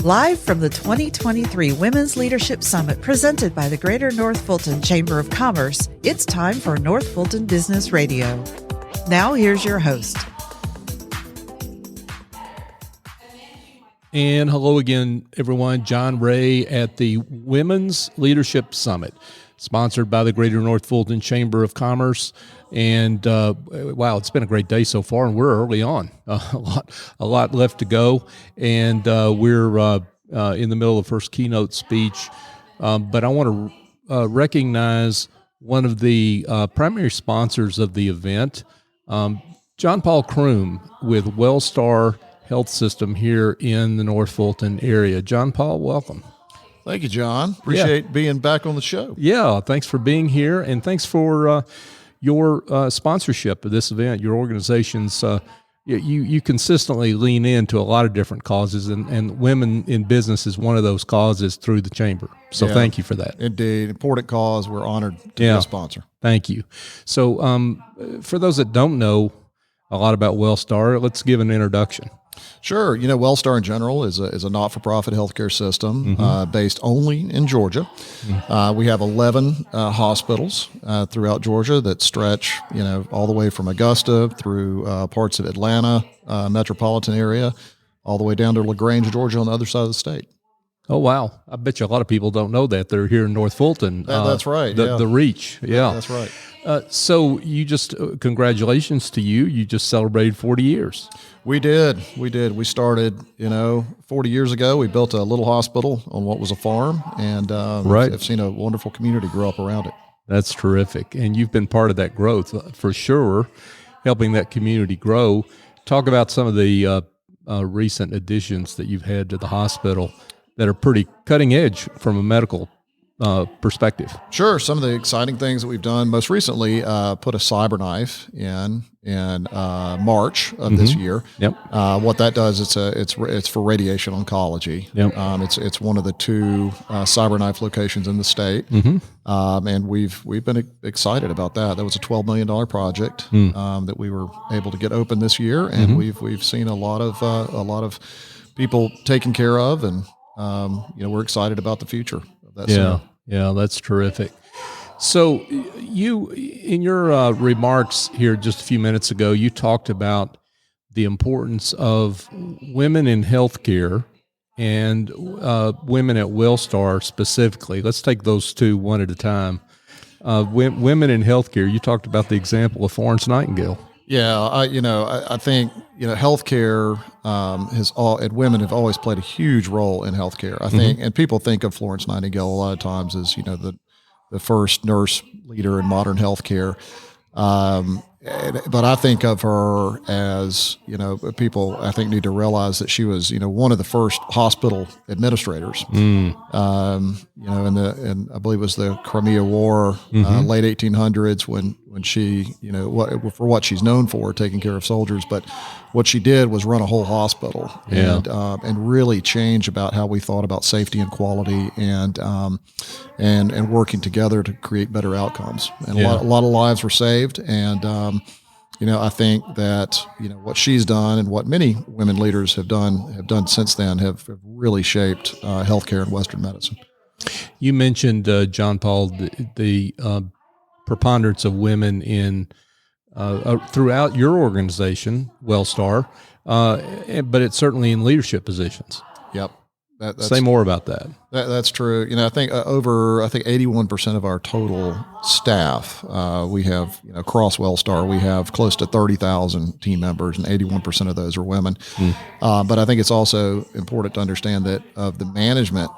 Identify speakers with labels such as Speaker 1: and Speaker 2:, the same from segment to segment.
Speaker 1: Live from the 2023 Women's Leadership Summit presented by the Greater North Fulton Chamber of Commerce, it's time for North Fulton Business Radio. Now here's your host.
Speaker 2: And hello again, everyone. John Ray at the Women's Leadership Summit, sponsored by the Greater North Fulton Chamber of Commerce. And wow, it's been a great day so far, and we're early on. A lot left to go, and we're in the middle of the first keynote speech. But I want to recognize one of the primary sponsors of the event, Jon-Paul Croom with Wellstar Health System here in the North Fulton area. Jon-Paul, welcome.
Speaker 3: Thank you, John. Appreciate being back on the show.
Speaker 2: Yeah, thanks for being here, and thanks for your sponsorship of this event. Your organization's you consistently lean into a lot of different causes, and women in business is one of those causes through the chamber. So thank you for that.
Speaker 3: Indeed, important cause. We're honored to be a sponsor.
Speaker 2: Thank you. So for those that don't know a lot about Wellstar, let's give an introduction.
Speaker 3: Sure. You know, Wellstar in general is a not-for-profit healthcare system based only in Georgia. We have 11 hospitals throughout Georgia that stretch, all the way from Augusta through parts of Atlanta, metropolitan area, all the way down to LaGrange, Georgia, on the other side of the state.
Speaker 2: Oh, wow. I bet you a lot of people don't know that. They're here in North Fulton.
Speaker 3: That's right.
Speaker 2: The reach. Yeah.
Speaker 3: That's right.
Speaker 2: So you just, congratulations to you. You just celebrated 40 years.
Speaker 3: We did. We started, 40 years ago. We built a little hospital on what was a farm, and I've seen a wonderful community grow up around it.
Speaker 2: That's terrific. And you've been part of that growth for sure, helping that community grow. Talk about some of the recent additions that you've had to the hospital that are pretty cutting edge from a medical perspective.
Speaker 3: Sure. Some of the exciting things that we've done most recently, put a cyber knife in March of this year. Yep. What that does, it's for radiation oncology. Yep. It's one of the two cyber knife locations in the state. And we've been excited about that. That was a $12 million project that we were able to get open this year, and we've seen a lot of people taken care of, and we're excited about the future of that center.
Speaker 2: Yeah, that's terrific. So you, in your remarks here just a few minutes ago, you talked about the importance of women in healthcare and women at Wellstar specifically. Let's take those two one at a time. Women in healthcare, you talked about the example of Florence Nightingale.
Speaker 3: Yeah, I think healthcare and women have always played a huge role in healthcare. I think, and people think of Florence Nightingale a lot of times as the first nurse leader in modern healthcare. But I think of her as, people I think need to realize that she was, one of the first hospital administrators. In I believe it was the Crimea War, late 1800s, when she, for what she's known for, taking care of soldiers. But what she did was run a whole hospital and really change about how we thought about safety and quality and working together to create better outcomes. And a lot of lives were saved. And, I think that, what she's done and what many women leaders have done since then have really shaped healthcare in Western medicine.
Speaker 2: You mentioned, Jon-Paul, the preponderance of women in throughout your organization, Wellstar, but it's certainly in leadership positions.
Speaker 3: Yep.
Speaker 2: Say more about that.
Speaker 3: That's true. I think 81% of our total staff, we have, across Wellstar, we have close to 30,000 team members, and 81% of those are women. But I think it's also important to understand that of the management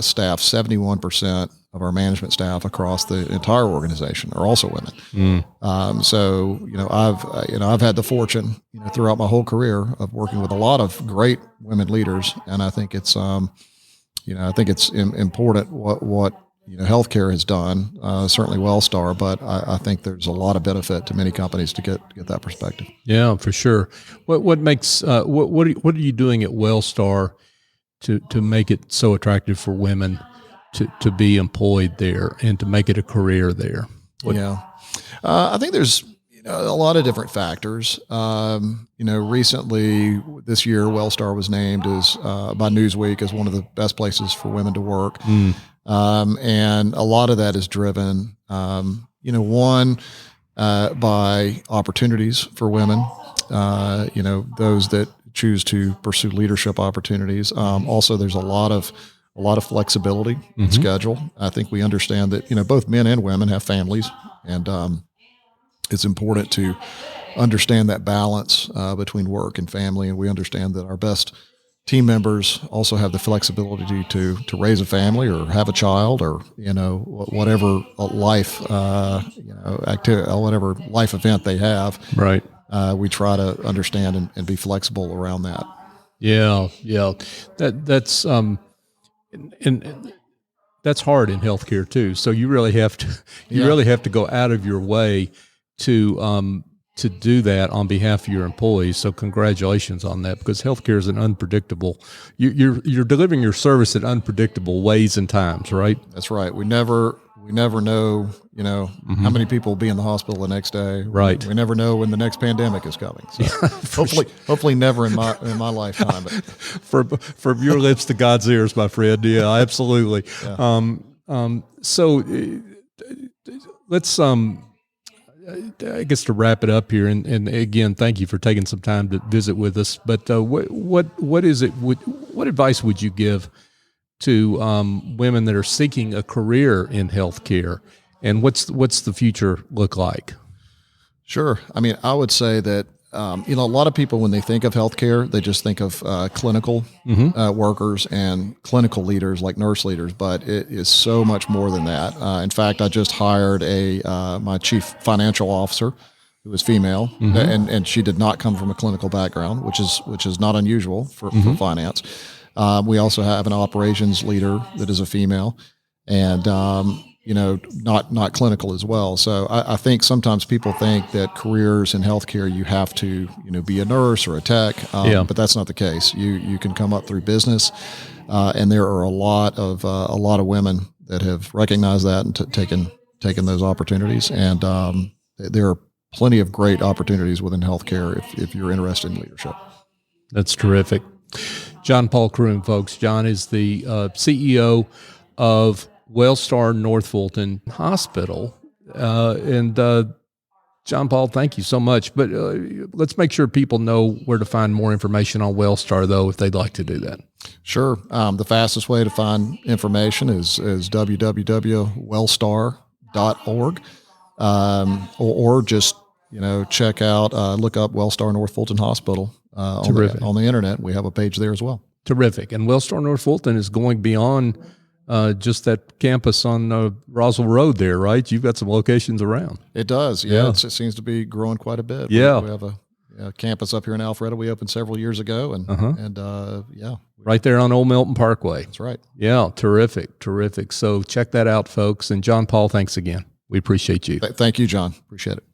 Speaker 3: staff, 71% of our management staff across the entire organization are also women. So, I've had the fortune, throughout my whole career of working with a lot of great women leaders. And I think it's, important what healthcare has done, certainly Wellstar, but I think there's a lot of benefit to many companies to get that perspective.
Speaker 2: Yeah, for sure. What makes, what are you doing at Wellstar to make it so attractive for women to be employed there and to make it a career there?
Speaker 3: I think there's A lot of different factors. Recently this year, Wellstar was named as by Newsweek as one of the best places for women to work. And a lot of that is driven, one, by opportunities for women, those that choose to pursue leadership opportunities. Also, there's a lot of flexibility in schedule. I think we understand that, both men and women have families, and it's important to understand that balance between work and family. And we understand that our best team members also have the flexibility to raise a family or have a child, or whatever life activity, whatever life event they have.
Speaker 2: Right.
Speaker 3: We try to understand and be flexible around that.
Speaker 2: Yeah. That's and that's hard in healthcare too. So you really have to go out of your way to do that on behalf of your employees. So congratulations on that, because healthcare is an unpredictable. You're delivering your service in unpredictable ways and times, right?
Speaker 3: That's right. We never know, how many people will be in the hospital the next day.
Speaker 2: Right.
Speaker 3: We never know when the next pandemic is coming. So hopefully never in my lifetime. But.
Speaker 2: From your lips to God's ears, my friend. Yeah, absolutely.
Speaker 3: Yeah.
Speaker 2: So let's I guess to wrap it up here, and again, thank you for taking some time to visit with us. But what is it? What advice would you give to women that are seeking a career in healthcare, and what's the future look like?
Speaker 3: Sure. I mean, I would say that a lot of people, when they think of healthcare, they just think of clinical workers and clinical leaders like nurse leaders, but it is so much more than that. In fact, I just hired my chief financial officer, who is female, and she did not come from a clinical background, which is not unusual for finance. We also have an operations leader that is a female, and not clinical as well. So I think sometimes people think that careers in healthcare, you have to, be a nurse or a tech, but that's not the case. You can come up through business, and there are a lot of women that have recognized that and taken those opportunities. And there are plenty of great opportunities within healthcare if you're interested in leadership.
Speaker 2: That's terrific. Jon-Paul Croom, folks. John is the CEO of Wellstar North Fulton Hospital. And Jon-Paul, thank you so much. But let's make sure people know where to find more information on Wellstar, though, if they'd like to do that.
Speaker 3: Sure. The fastest way to find information is www.wellstar.org, or just check out, look up Wellstar North Fulton Hospital on the internet. We have a page there as well.
Speaker 2: Terrific. And Wellstar North Fulton is going beyond just that campus on Roswell Road there, right? You've got some locations around.
Speaker 3: It does. Yeah. It seems to be growing quite a bit.
Speaker 2: Yeah.
Speaker 3: We have a campus up here in Alpharetta. We opened several years ago, and
Speaker 2: right there on Old Milton Parkway.
Speaker 3: That's right.
Speaker 2: Yeah. Terrific. So check that out, folks. And Jon-Paul, thanks again. We appreciate you.
Speaker 3: Thank you, John. Appreciate it.